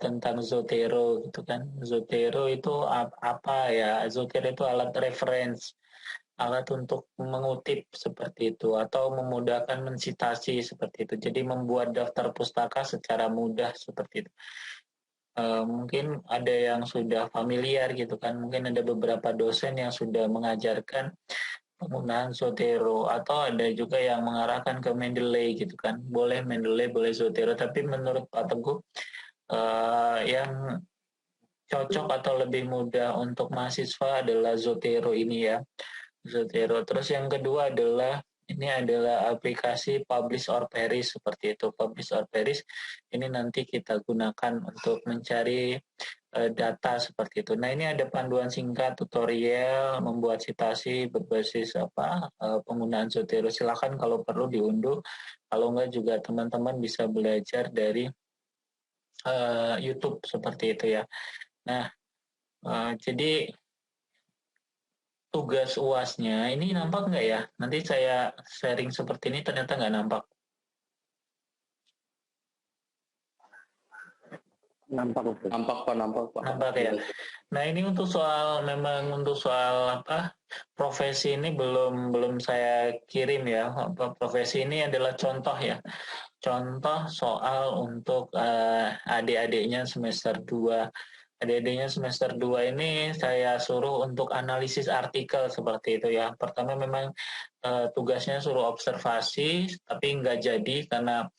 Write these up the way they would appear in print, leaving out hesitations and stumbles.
tentang Zotero gitu kan. Zotero itu apa ya? Zotero itu alat reference, alat untuk mengutip seperti itu atau memudahkan mensitasi seperti itu. Jadi membuat daftar pustaka secara mudah seperti itu. Mungkin ada yang sudah familiar gitu kan. Mungkin ada beberapa dosen yang sudah mengajarkan penggunaan Zotero atau ada juga yang mengarahkan ke Mendeley gitu kan. Boleh Mendeley, boleh Zotero, tapi menurut Pak Teguh yang cocok atau lebih mudah untuk mahasiswa adalah Zotero ini ya. Zotero. Terus yang kedua adalah ini adalah aplikasi Publish or Perish seperti itu. Publish or Perish ini nanti kita gunakan untuk mencari data seperti itu. Nah, ini ada panduan singkat tutorial membuat citasi berbasis penggunaan Zotero. Silakan kalau perlu diunduh. Kalau enggak juga teman-teman bisa belajar dari YouTube seperti itu ya. Nah, jadi tugas UASnya ini nampak nggak ya? Nanti saya sharing seperti ini ternyata nggak nampak. Nampak Pak. Nampak ya. Nah ini untuk soal profesi ini belum saya kirim ya. Profesi ini adalah contoh ya. Contoh soal untuk adik-adiknya semester 2. Adik-adiknya semester 2 ini saya suruh untuk analisis artikel seperti itu ya. Pertama memang tugasnya suruh observasi, tapi nggak jadi karena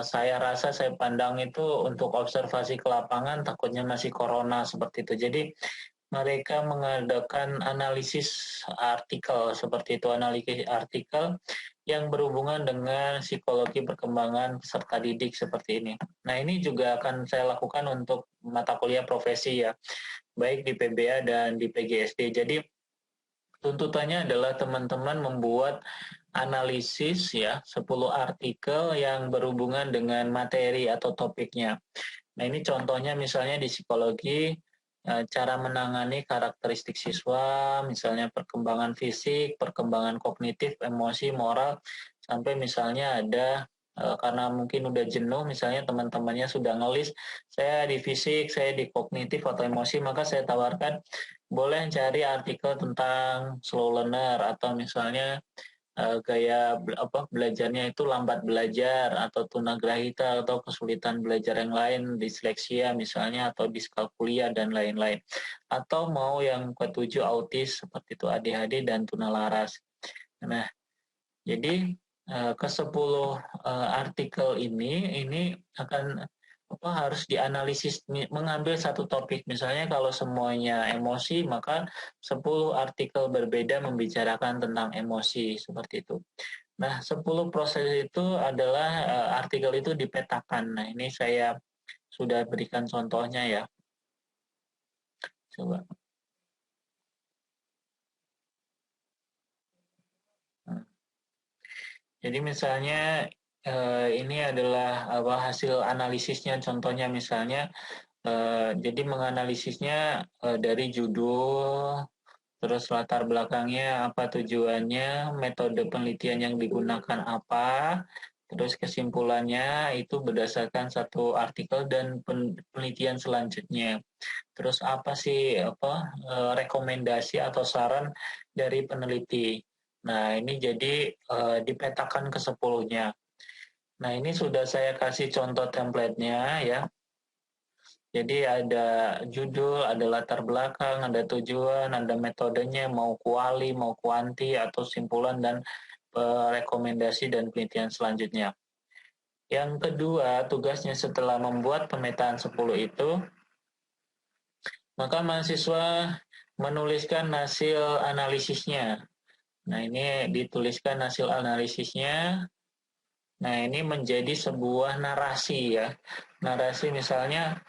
saya rasa saya pandang itu untuk observasi ke lapangan takutnya masih corona seperti itu. Jadi mereka mengadakan analisis artikel seperti itu, analisis artikel yang berhubungan dengan psikologi perkembangan peserta didik seperti ini. Nah, ini juga akan saya lakukan untuk mata kuliah profesi ya, baik di PBA dan di PGSD. Jadi tuntutannya adalah teman-teman membuat analisis ya 10 artikel yang berhubungan dengan materi atau topiknya. Nah, ini contohnya misalnya di psikologi cara menangani karakteristik siswa, misalnya perkembangan fisik, perkembangan kognitif, emosi, moral, sampai misalnya ada karena mungkin udah jenuh, misalnya teman-temannya sudah ngelis, saya di fisik, saya di kognitif atau emosi, maka saya tawarkan boleh cari artikel tentang slow learner atau misalnya gaya belajarnya itu lambat belajar atau tunagrahita atau kesulitan belajar yang lain, disleksia misalnya atau diskalkulia dan lain-lain. Atau mau yang ketujuh autis seperti itu ADHD dan tunalaras. Nah, jadi ke-10 artikel ini akan harus dianalisis, mengambil satu topik. Misalnya kalau semuanya emosi, maka 10 artikel berbeda membicarakan tentang emosi seperti itu. Nah, 10 proses itu adalah artikel itu dipetakan. Nah, ini saya sudah berikan contohnya ya. Coba. Jadi misalnya ini adalah hasil analisisnya. Contohnya misalnya, jadi menganalisisnya dari judul, terus latar belakangnya apa tujuannya, metode penelitian yang digunakan apa, terus kesimpulannya itu berdasarkan satu artikel dan penelitian selanjutnya. Terus apa sih rekomendasi atau saran dari peneliti. Nah, ini jadi dipetakan ke-10-nya. Nah, ini sudah saya kasih contoh template-nya ya. Jadi ada judul, ada latar belakang, ada tujuan, ada metodenya, mau kuali, mau kuanti, atau simpulan dan rekomendasi dan penelitian selanjutnya. Yang kedua, tugasnya setelah membuat pemetaan 10 itu, maka mahasiswa menuliskan hasil analisisnya. Nah, ini dituliskan hasil analisisnya. Nah, ini menjadi sebuah narasi ya. Narasi misalnya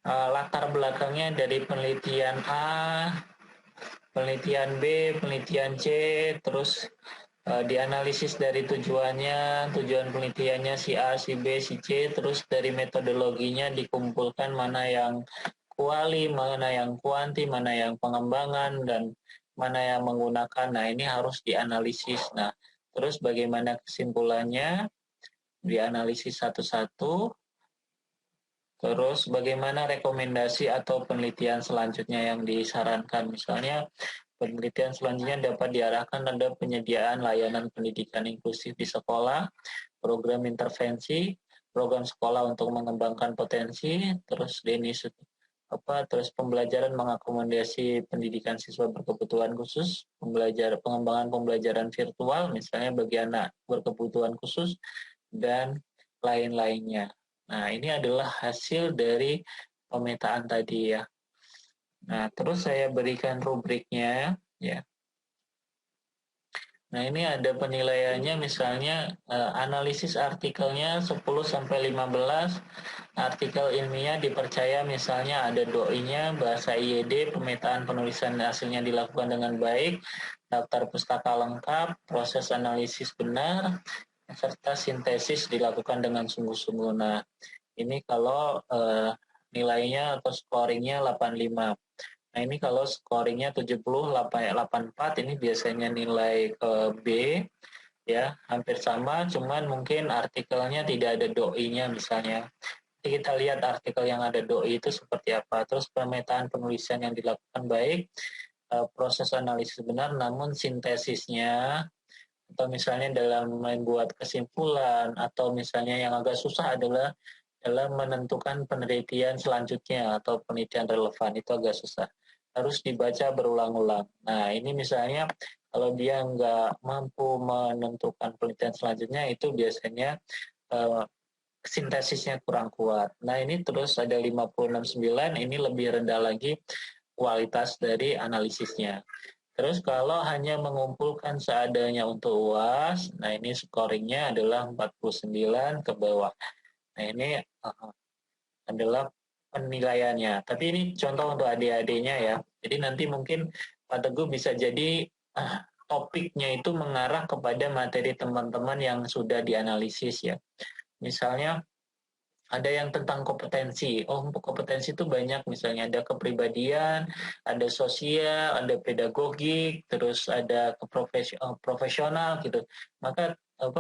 latar belakangnya dari penelitian A, penelitian B, penelitian C, terus dianalisis dari tujuannya, tujuan penelitiannya si A, si B, si C, terus dari metodologinya dikumpulkan mana yang kuali, mana yang kuanti, mana yang pengembangan, dan mana yang menggunakan. Nah, ini harus dianalisis. Nah, terus bagaimana kesimpulannya, dianalisis satu-satu, Terus bagaimana rekomendasi atau penelitian selanjutnya yang disarankan? Misalnya penelitian selanjutnya dapat diarahkan pada penyediaan layanan pendidikan inklusif di sekolah, program intervensi, program sekolah untuk mengembangkan potensi, terus terus pembelajaran mengakomodasi pendidikan siswa berkebutuhan khusus, pengembangan pembelajaran virtual, misalnya bagi anak berkebutuhan khusus, dan lain-lainnya. Nah, ini adalah hasil dari pemetaan tadi ya. Nah, terus saya berikan rubriknya ya. Nah, ini ada penilaiannya misalnya analisis artikelnya 10 sampai 15, artikel ilmiah dipercaya misalnya ada doi-nya, bahasa IED, pemetaan penulisan hasilnya dilakukan dengan baik, daftar pustaka lengkap, proses analisis benar, serta sintesis dilakukan dengan sungguh-sungguh. Nah, ini kalau nilainya atau scoringnya 85. Nah, ini kalau scoringnya 70, 84, ini biasanya nilai B, ya, hampir sama, cuman mungkin artikelnya tidak ada doi-nya misalnya. Jadi kita lihat artikel yang ada doi itu seperti apa. Terus pemetaan penulisan yang dilakukan baik, proses analisis benar, namun sintesisnya, atau misalnya dalam membuat kesimpulan, atau misalnya yang agak susah adalah dalam menentukan penelitian selanjutnya atau penelitian relevan, itu agak susah. Harus dibaca berulang-ulang. Nah, ini misalnya kalau dia nggak mampu menentukan penelitian selanjutnya, itu biasanya sintesisnya kurang kuat. Nah, ini terus ada 569, ini lebih rendah lagi kualitas dari analisisnya. Terus kalau hanya mengumpulkan seadanya untuk UAS, nah ini scoringnya adalah 49 ke bawah. Nah, ini adalah penilaiannya. Tapi ini contoh untuk adik-adiknya ya. Jadi nanti mungkin Pak Teguh bisa jadi topiknya itu mengarah kepada materi teman-teman yang sudah dianalisis ya. Misalnya ada yang tentang kompetensi. Oh, kompetensi itu banyak, misalnya ada kepribadian, ada sosial, ada pedagogik, terus ada profesional gitu. Maka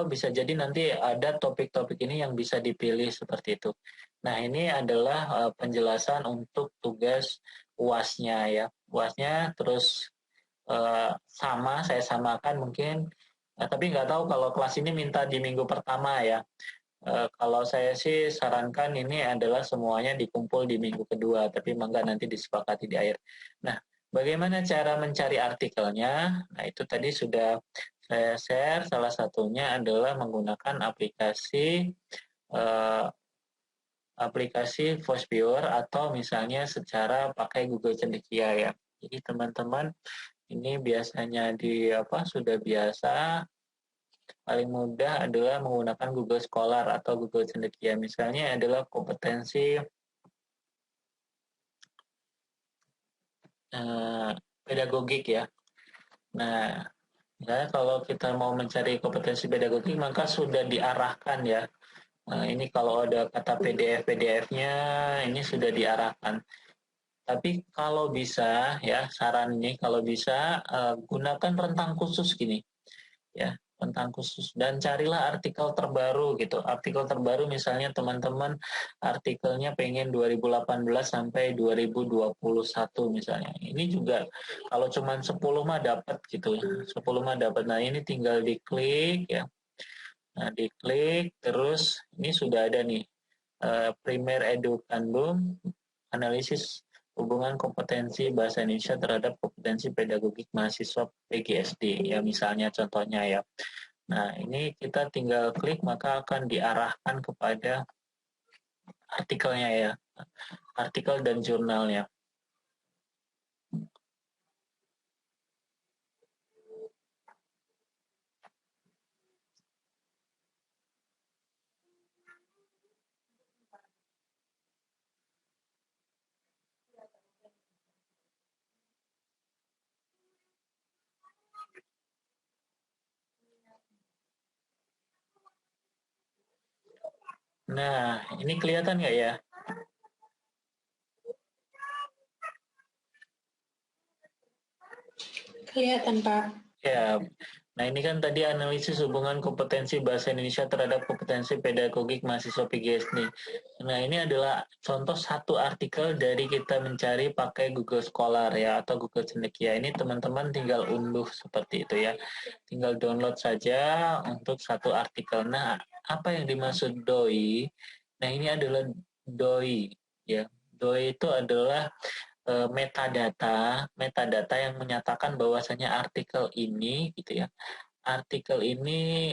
bisa jadi nanti ada topik-topik ini yang bisa dipilih seperti itu. Nah, ini adalah penjelasan untuk tugas UAS-nya ya. UAS-nya terus sama, saya samakan mungkin, tapi nggak tahu kalau kelas ini minta di minggu pertama ya. Kalau saya sih sarankan ini adalah semuanya dikumpul di minggu kedua, tapi mangga nanti disepakati di akhir. Nah, bagaimana cara mencari artikelnya? Nah, itu tadi sudah saya share. Salah satunya adalah menggunakan eh, aplikasi Voiceviewer atau misalnya secara pakai Google Cendekia ya. Jadi teman-teman ini biasanya sudah biasa. Paling mudah adalah menggunakan Google Scholar atau Google Cendekia. Misalnya adalah kompetensi pedagogik ya. Nah, misalnya kalau kita mau mencari kompetensi pedagogik, maka sudah diarahkan ya. Nah, ini kalau ada kata PDF-nya, ini sudah diarahkan. Tapi kalau bisa ya, saran ini kalau bisa gunakan rentang khusus gini ya, tentang khusus, dan carilah artikel terbaru gitu. Artikel terbaru misalnya teman-teman artikelnya pengen 2018 sampai 2021 misalnya. Ini juga kalau cuman 10 mah dapat gitu ya. 10 mah dapat. Nah, ini tinggal diklik ya. Nah, diklik terus ini sudah ada nih Primer Edukandum, analisis hubungan kompetensi bahasa Indonesia terhadap kompetensi pedagogik mahasiswa PGSD ya, misalnya contohnya ya. Nah, ini kita tinggal klik maka akan diarahkan kepada artikelnya ya, artikel dan jurnalnya. Nah, ini kelihatan nggak ya? Kelihatan, Pak. Ya, nah ini kan tadi analisis hubungan kompetensi bahasa Indonesia terhadap kompetensi pedagogik mahasiswa PGSD. Nah, ini adalah contoh satu artikel dari kita mencari pakai Google Scholar ya atau Google Cendekia. Ini teman-teman tinggal unduh seperti itu ya. Tinggal download saja untuk satu artikel. Nah, apa yang dimaksud DOI? Nah, ini adalah DOI ya. DOI itu adalah metadata yang menyatakan bahwasanya artikel ini gitu ya. Artikel ini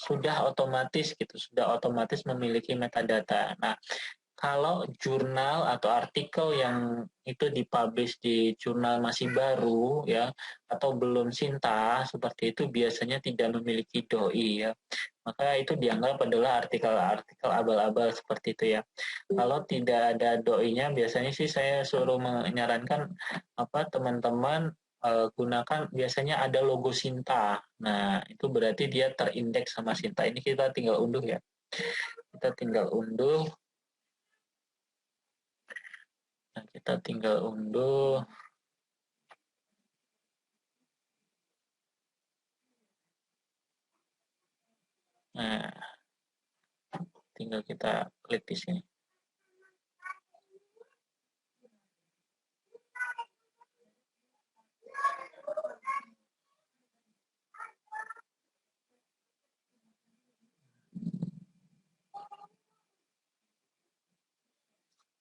sudah otomatis memiliki metadata. Nah, kalau jurnal atau artikel yang itu dipublish di jurnal masih baru ya atau belum Sinta seperti itu biasanya tidak memiliki doi ya. Maka itu dianggap adalah artikel-artikel abal-abal seperti itu ya. Kalau tidak ada doi-nya biasanya sih saya suruh menyarankan teman-teman gunakan biasanya ada logo Sinta. Nah, itu berarti dia terindeks sama Sinta. Ini kita tinggal unduh ya. Kita tinggal unduh. Nah, kita tinggal unduh. Nah, tinggal kita klik di sini.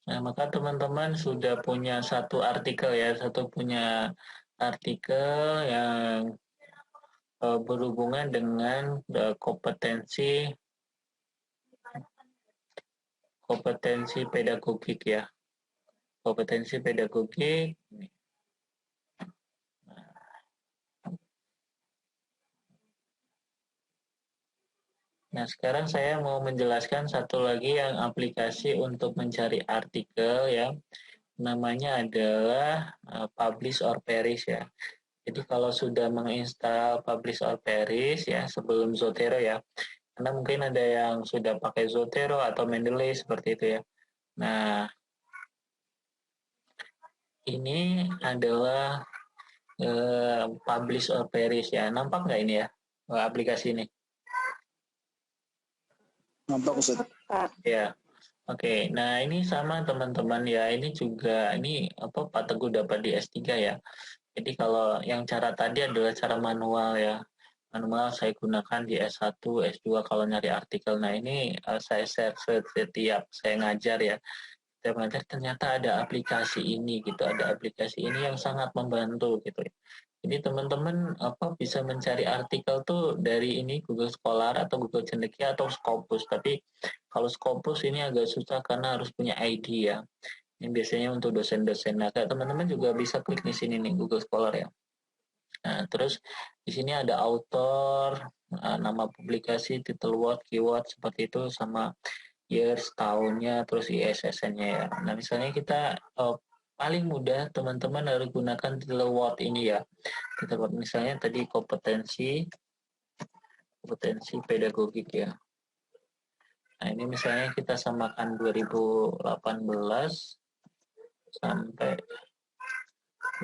Nah, maka teman-teman sudah punya satu artikel ya, yang berhubungan dengan kompetensi pedagogik ya. Kompetensi pedagogik. Nah, sekarang saya mau menjelaskan satu lagi yang aplikasi untuk mencari artikel ya. Namanya adalah Publish or Perish ya. Jadi kalau sudah menginstal Publish or Perish ya sebelum Zotero ya, karena mungkin ada yang sudah pakai Zotero atau Mendeley seperti itu ya. Nah, ini adalah Publish or Perish ya. Nampak nggak ini ya aplikasi ini? Nampak Ustaz. Ya. Oke, nah ini sama teman-teman ya. Ini juga Pak Teguh dapat di S3 ya. Jadi kalau yang cara tadi adalah cara manual ya. Manual saya gunakan di S1, S2 kalau nyari artikel. Nah, ini saya share setiap saya ngajar ya. Setiap ngajar ternyata ada aplikasi ini gitu, ada aplikasi ini yang sangat membantu gitu. Jadi teman-teman bisa mencari artikel tuh dari ini Google Scholar atau Google Cendekia atau Scopus. Tapi kalau Scopus ini agak susah karena harus punya ID ya. Ini biasanya untuk dosen-dosen. Nah, teman-teman juga bisa klik di sini nih Google Scholar ya. Nah, terus di sini ada author, nama publikasi, title word, keyword seperti itu sama years, tahunnya, terus ISSN-nya ya. Nah, misalnya kita paling mudah teman-teman harus gunakan title word ini ya. Title word misalnya tadi kompetensi pedagogik ya. Nah, ini misalnya kita samakan 2018 sampai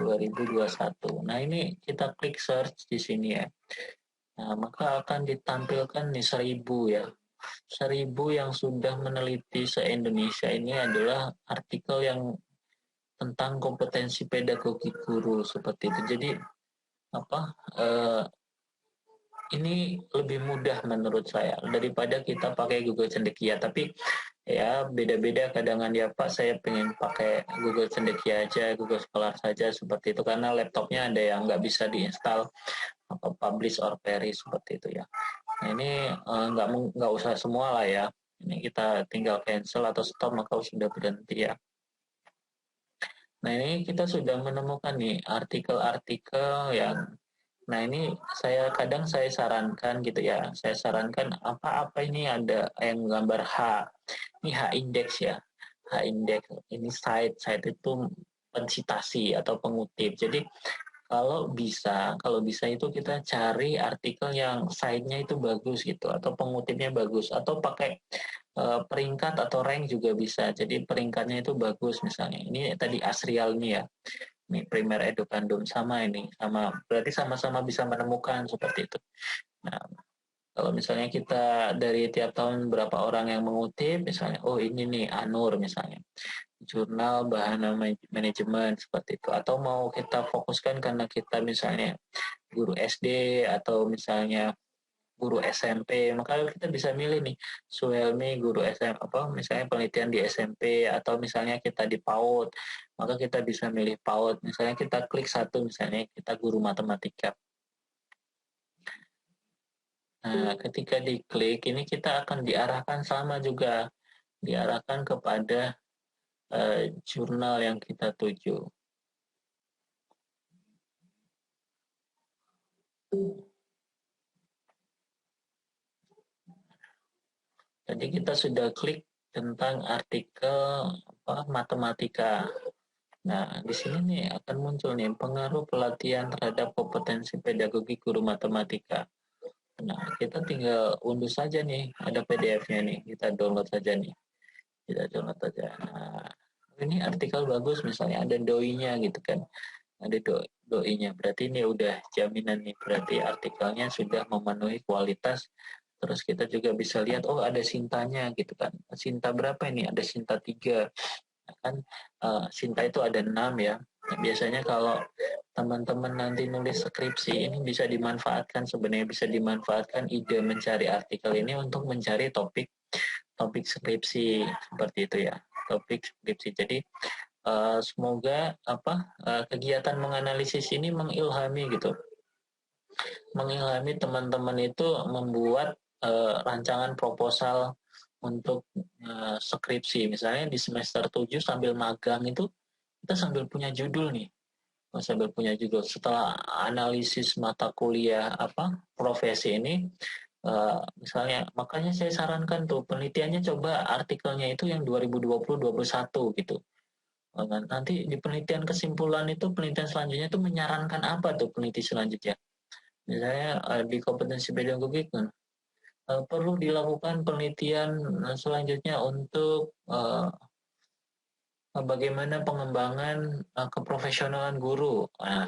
2021. Nah, ini kita klik search di sini ya. Nah, maka akan ditampilkan nih 1000 ya. 1000 yang sudah meneliti se-Indonesia ini adalah artikel yang tentang kompetensi pedagogi guru seperti itu. Jadi ini lebih mudah menurut saya daripada kita pakai Google Cendekia. Tapi ya beda-beda kadangan ya Pak, saya pengen pakai Google Cendekia aja, Google Scholar saja seperti itu karena laptopnya ada yang nggak bisa diinstal Publish or Perish seperti itu ya. Nah, ini nggak usah semua lah ya. Ini kita tinggal cancel atau stop maka sudah berhenti ya. Nah, ini kita sudah menemukan nih artikel-artikel yang ini kadang saya sarankan gitu ya. Saya sarankan apa-apa ini ada yang gambar H. Ini H index ya. H index ini site itu pensitasi atau pengutip. Jadi kalau bisa itu kita cari artikel yang site-nya itu bagus gitu atau pengutipnya bagus atau pakai peringkat atau rank juga bisa. Jadi peringkatnya itu bagus misalnya. Ini tadi Asrial nih ya. Ini Primer Edukandum sama berarti sama-sama bisa menemukan seperti itu. Nah, Kalau misalnya kita dari tiap tahun berapa orang yang mengutip, misalnya, oh ini nih Anur misalnya, jurnal Bahana Manajemen seperti itu. Atau mau kita fokuskan karena kita misalnya guru SD atau misalnya guru SMP, maka kita bisa milih nih Suhelmi guru SMP apa misalnya penelitian di SMP atau misalnya kita di PAUD, maka kita bisa milih PAUD. Misalnya kita klik satu, misalnya kita guru matematika. Nah, ketika diklik ini kita akan diarahkan sama juga, diarahkan kepada jurnal yang kita tuju. Jadi kita sudah klik tentang artikel matematika. Nah, di sini nih akan muncul nih pengaruh pelatihan terhadap kompetensi pedagogi guru matematika. Nah, kita tinggal unduh saja nih, ada PDF-nya nih, kita download saja nih. Kita download saja. Nah, ini artikel bagus misalnya ada doi-nya gitu kan. Ada doi-nya. Berarti ini udah jaminan nih, berarti artikelnya sudah memenuhi kualitas. Terus kita juga bisa lihat, oh ada sintanya gitu kan. Sinta berapa ini? Ada sinta 3. Kan sinta itu ada 6 ya. Nah, biasanya kalau teman-teman nanti nulis skripsi, ini bisa dimanfaatkan, sebenarnya bisa dimanfaatkan ide mencari artikel ini untuk mencari topik skripsi seperti itu ya. Topik skripsi. Jadi semoga kegiatan menganalisis ini mengilhami gitu, mengilhami teman-teman itu membuat rancangan proposal untuk skripsi. Misalnya di semester 7 sambil magang itu kita sambil punya judul nih, sambil punya judul. Setelah analisis mata kuliah profesi ini, misalnya, makanya saya sarankan tuh penelitiannya coba artikelnya itu yang 2020-21 gitu. Nanti di penelitian kesimpulan itu, penelitian selanjutnya itu menyarankan apa tuh peneliti selanjutnya. Misalnya di kompetensi pedagogi kan perlu dilakukan penelitian selanjutnya untuk bagaimana pengembangan keprofesionalan guru. Nah,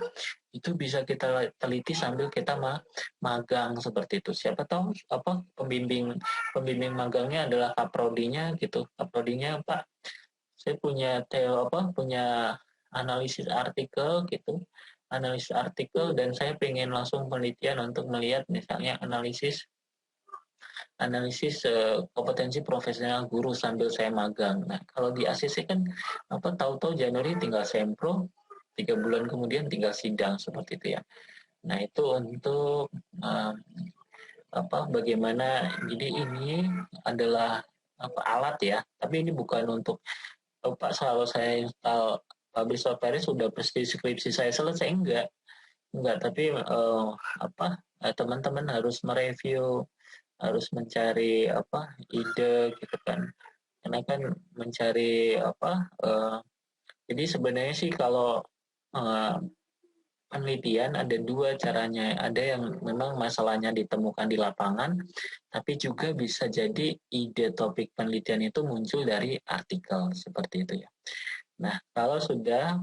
itu bisa kita teliti sambil kita magang seperti itu. Siapa tahu pembimbing magangnya adalah kaprodinya gitu. Kaprodinya Pak, saya punya punya analisis artikel gitu. Analisis artikel dan saya pengen langsung penelitian untuk melihat misalnya analisis kompetensi profesional guru sambil saya magang. Nah, kalau di ACC kan tahu-tahu Januari tinggal sempro, 3 bulan kemudian tinggal sidang seperti itu ya. Nah, itu untuk bagaimana, jadi ini adalah alat ya, tapi ini bukan untuk Pak kalau saya install Publish Software sudah pasti skripsi saya selesai, enggak, tapi teman-teman harus mereview, harus mencari ide gitu kan, karena kan mencari jadi sebenarnya sih kalau penelitian ada dua caranya, ada yang memang masalahnya ditemukan di lapangan, tapi juga bisa jadi ide topik penelitian itu muncul dari artikel seperti itu ya. Nah, kalau sudah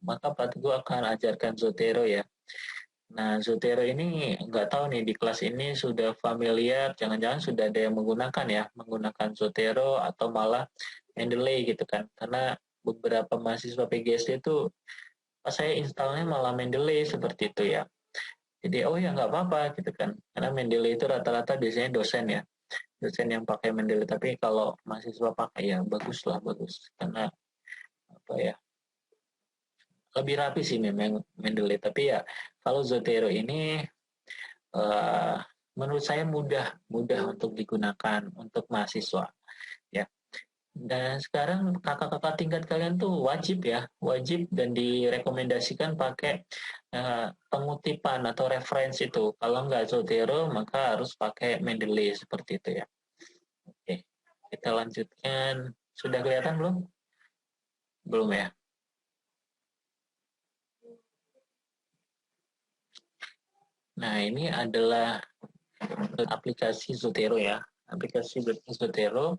maka Pak Teguh akan ajarkan Zotero ya. Nah, Zotero ini nggak tahu nih di kelas ini sudah familiar, jangan-jangan sudah ada yang menggunakan Zotero atau malah Mendeley gitu kan. Karena beberapa mahasiswa PGSD itu pas saya installnya malah Mendeley seperti itu ya. Jadi oh ya nggak apa-apa gitu kan. Karena Mendeley itu rata-rata biasanya dosen ya. Dosen yang pakai Mendeley, tapi kalau mahasiswa pakai ya bagus. Karena ya lebih rapi sih memang Mendeley, tapi ya kalau Zotero ini uh, menurut saya mudah untuk digunakan untuk mahasiswa ya. Dan sekarang kakak-kakak tingkat kalian tuh wajib dan direkomendasikan pakai pengutipan atau referensi itu. Kalau nggak Zotero maka harus pakai Mendeley seperti itu ya. Oke, kita lanjutkan. Sudah kelihatan belum? Belum ya? Nah, ini adalah aplikasi Zotero ya. Aplikasi Zotero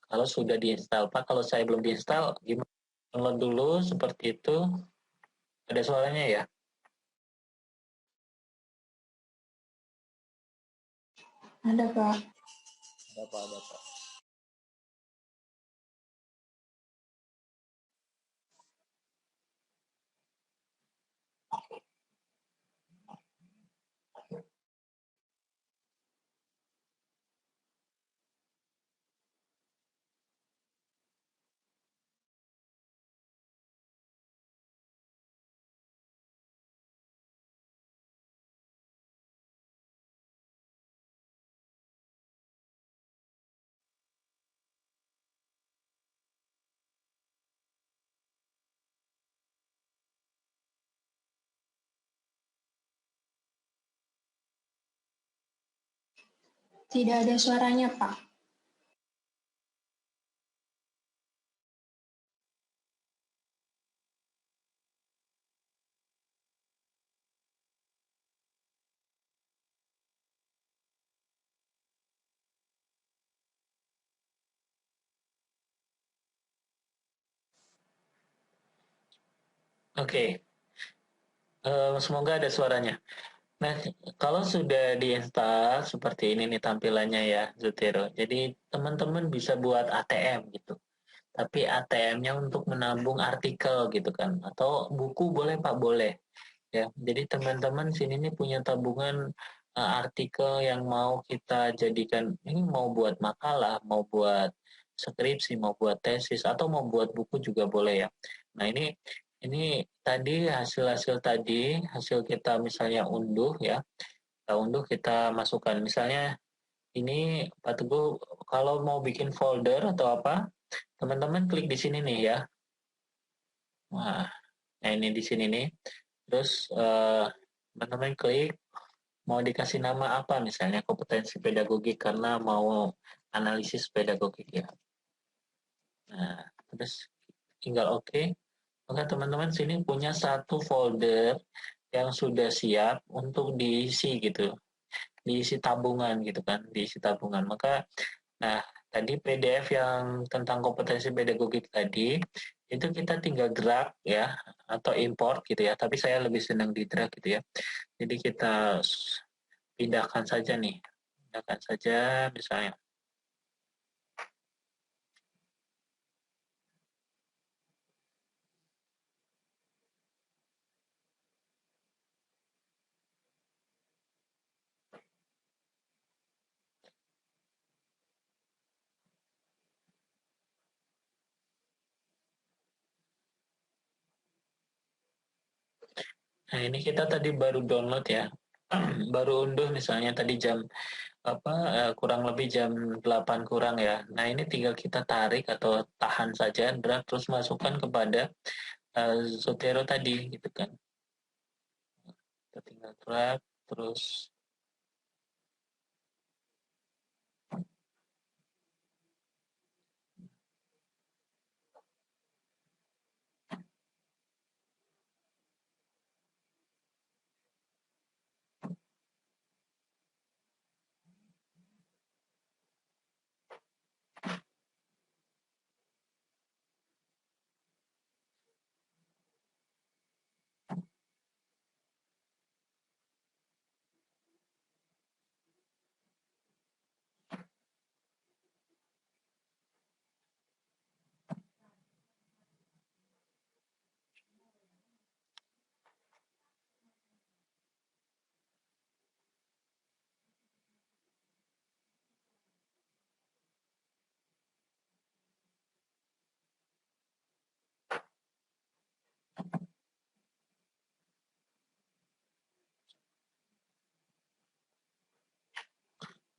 kalau sudah diinstal. Pak, kalau saya belum diinstal, gimana? Download dulu seperti itu. Ada suaranya ya? Ada, Pak. Ada Pak. Tidak ada suaranya, Pak. Oke, semoga ada suaranya. Nah, kalau sudah diinstal seperti ini nih tampilannya ya, Zotero. Jadi teman-teman bisa buat ATM gitu. Tapi ATM-nya untuk menabung artikel gitu kan, atau buku boleh Pak, boleh. Ya, jadi teman-teman sini nih punya tabungan artikel yang mau kita jadikan ini mau buat makalah, mau buat skripsi, mau buat tesis atau mau buat buku juga boleh ya. Nah, ini tadi hasil-hasil tadi, hasil kita misalnya unduh ya. Kita unduh kita masukkan. Misalnya ini Pak Teguh kalau mau bikin folder atau apa, teman-teman klik di sini nih ya. Nah, ini di sini nih. Terus teman-teman klik mau dikasih nama apa misalnya kompetensi pedagogik karena mau analisis pedagogik ya. Nah, terus tinggal oke. Maka teman-teman sini punya satu folder yang sudah siap untuk diisi gitu, diisi tabungan gitu kan, diisi tabungan. Maka, nah tadi PDF yang tentang kompetensi pedagogik tadi itu kita tinggal drag ya atau import gitu ya. Tapi saya lebih senang di drag gitu ya. Jadi kita pindahkan saja nih, pindahkan saja misalnya. Nah ini kita tadi baru download ya, baru unduh misalnya tadi jam apa kurang lebih jam 8 kurang ya. Nah ini tinggal kita tarik atau tahan saja, drag terus masukkan kepada Zotero tadi gitu kan. Kita tinggal drag terus.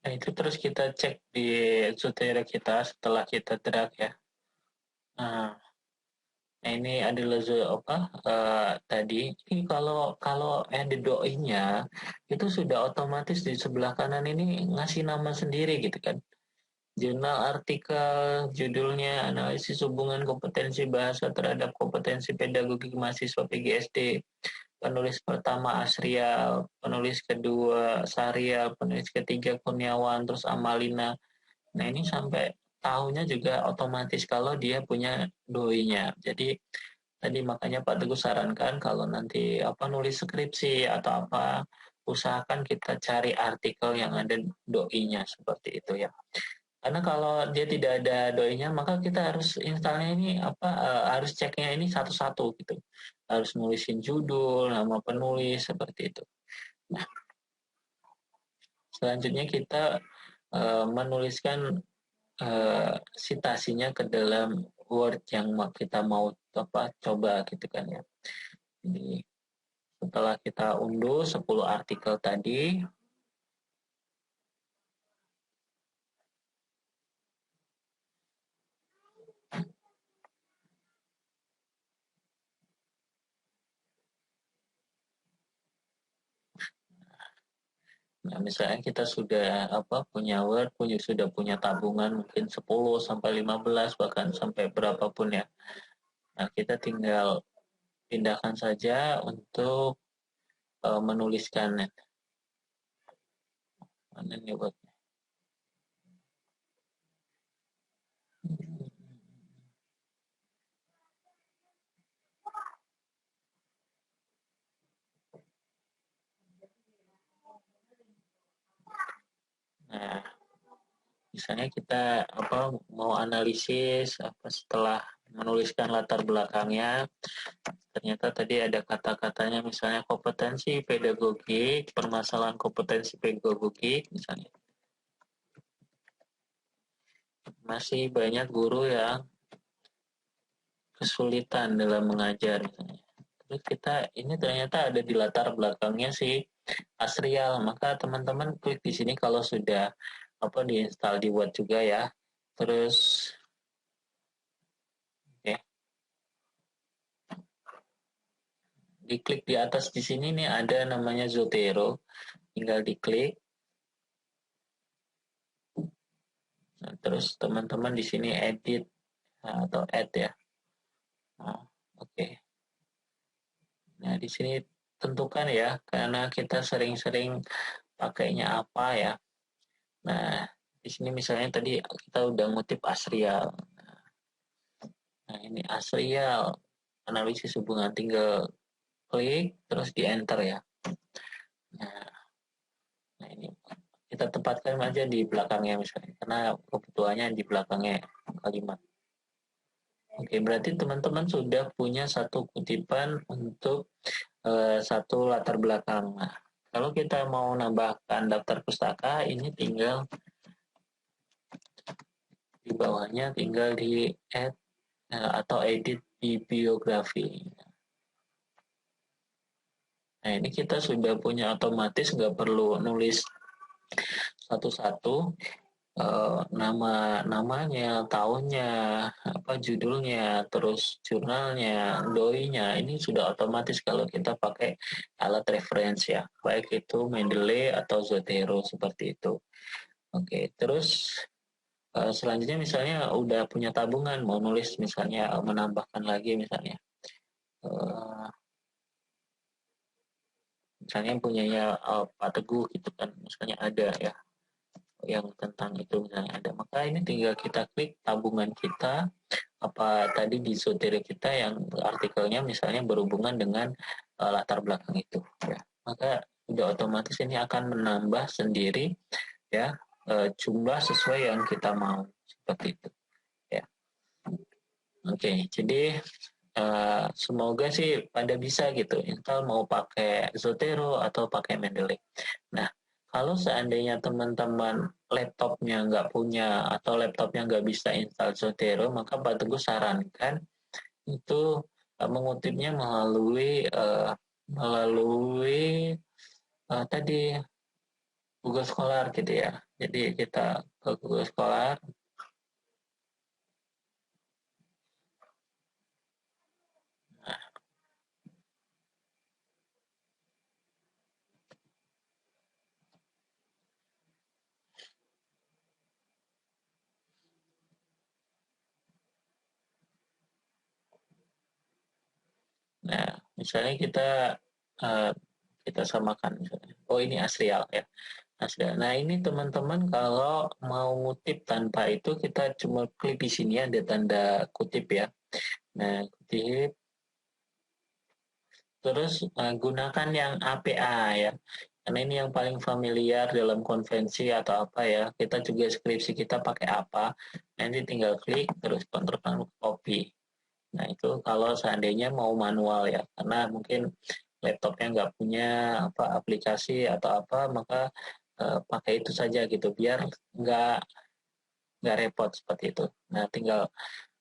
Nah itu terus kita cek di Zotero kita setelah kita drag ya. Nah, nah ini adalah apa tadi. Ini kalau kalau edit doi-nya itu sudah otomatis di sebelah kanan ini ngasih nama sendiri gitu kan. Jurnal artikel judulnya analisis hubungan kompetensi bahasa terhadap kompetensi pedagogik mahasiswa PGSD. Penulis pertama Asrial, penulis kedua Sarial, penulis ketiga Kurniawan, terus Amalina. Nah ini sampai tahunnya juga otomatis kalau dia punya doinya. Jadi tadi makanya Pak Teguh sarankan kalau nanti apa nulis skripsi atau apa usahakan kita cari artikel yang ada doi-nya seperti itu ya. Karena kalau dia tidak ada doi-nya, maka kita harus installnya ini harus ceknya ini satu-satu gitu. Harus nulisin judul, nama penulis seperti itu. Nah, selanjutnya kita menuliskan citasinya ke dalam Word yang kita mau coba gitu kan ya. Jadi setelah kita unduh 10 artikel tadi, nah misalnya kita sudah punya Word, sudah punya tabungan mungkin 10 sampai 15 bahkan sampai berapapun ya. Nah, kita tinggal pindahkan saja untuk menuliskan mana nih Word. Nah, misalnya kita mau analisis setelah menuliskan latar belakangnya, ternyata tadi ada kata-katanya misalnya kompetensi pedagogik, permasalahan kompetensi pedagogik misalnya. Masih banyak guru yang kesulitan dalam mengajar misalnya. Terus kita ini ternyata ada di latar belakangnya si Asrial, maka teman-teman klik di sini kalau sudah diinstal di Word juga ya. Terus diklik di atas di sini nih ada namanya Zotero, tinggal diklik. Nah, terus teman-teman di sini edit atau add ya. Nah, oke. Nah, di sini tentukan ya, karena kita sering-sering pakainya apa ya. Nah, di sini misalnya tadi kita udah ngutip Asrial. Nah, ini Asrial analisis hubungan, tinggal klik terus di enter ya. Nah ini kita tempatkan aja di belakangnya misalnya, karena kebutuhannya di belakangnya kalimat. Oke, berarti teman-teman sudah punya satu kutipan untuk satu latar belakang. Nah, kalau kita mau nambahkan daftar pustaka, ini tinggal di bawahnya tinggal di add atau edit bibliografi. Nah, ini kita sudah punya otomatis, nggak perlu nulis satu-satu. Namanya, tahunnya, judulnya, terus jurnalnya, doi-nya, ini sudah otomatis kalau kita pakai alat referensi ya, baik itu Mendeley atau Zotero seperti itu. Oke, terus selanjutnya misalnya udah punya tabungan, mau nulis misalnya menambahkan lagi misalnya. Misalnya punyanya Pak Teguh gitu kan, misalnya ada ya yang tentang itu misalnya ada, maka ini tinggal kita klik tabungan kita tadi di Zotero kita yang artikelnya misalnya berhubungan dengan latar belakang itu ya, maka udah otomatis ini akan menambah sendiri ya jumlah sesuai yang kita mau seperti itu ya. Oke, jadi semoga sih pada bisa gitu install mau pakai Zotero atau pakai Mendeley. Nah, kalau seandainya teman-teman laptopnya nggak punya atau laptopnya nggak bisa install Zotero, maka Pak Teguh sarankan itu mengutipnya melalui tadi Google Scholar gitu ya. Jadi kita ke Google Scholar. Nah, misalnya kita samakan misalnya. Oh, ini Asrial ya. Asrial. Nah, ini teman-teman kalau mau ngutip tanpa itu kita cuma klik di sini ada tanda kutip ya. Nah, kutip terus gunakan yang APA ya. Karena ini yang paling familiar dalam konvensi atau apa ya. Kita juga skripsi kita pakai apa. Nanti tinggal klik terus Ctrl copy. Nah itu kalau seandainya mau manual ya, karena mungkin laptopnya nggak punya apa aplikasi atau apa, maka pakai itu saja gitu, biar nggak repot seperti itu. Nah tinggal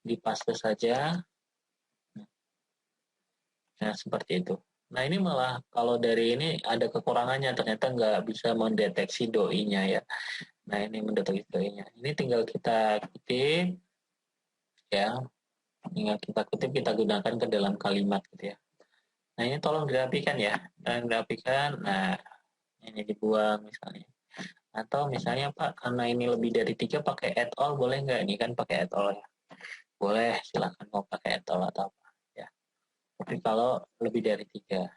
dipaste saja. Nah seperti itu. Nah ini malah kalau dari ini ada kekurangannya, ternyata nggak bisa mendeteksi doi-nya ya. Nah ini mendeteksi doi-nya. Ini tinggal kita kutip ya, tinggal kita kutip kita gunakan ke dalam kalimat gitu ya. Nah ini tolong dirapikan ya, dan dirapikan. Nah ini dibuang misalnya. Atau misalnya Pak, karena ini lebih dari 3 pakai add all boleh nggak? Ini kan pakai add all ya. Boleh, silakan mau pakai add all atau apa ya. Tapi kalau lebih dari 3.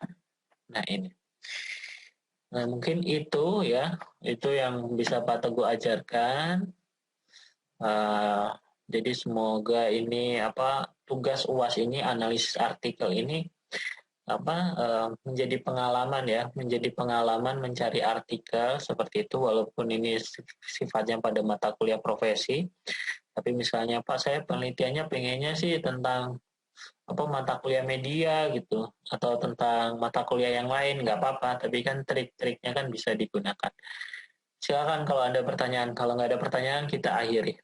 Nah ini. Nah mungkin itu ya, itu yang bisa Pak Teguh ajarkan. Uh, jadi semoga ini apa tugas UAS ini, analisis artikel ini apa menjadi pengalaman ya, menjadi pengalaman mencari artikel seperti itu, walaupun ini sifatnya pada mata kuliah profesi. Tapi misalnya Pak, saya penelitiannya pengennya sih tentang apa mata kuliah media gitu, atau tentang mata kuliah yang lain, nggak apa-apa, tapi kan trik-triknya kan bisa digunakan. Silakan kalau ada pertanyaan. Kalau nggak ada pertanyaan, kita akhiri.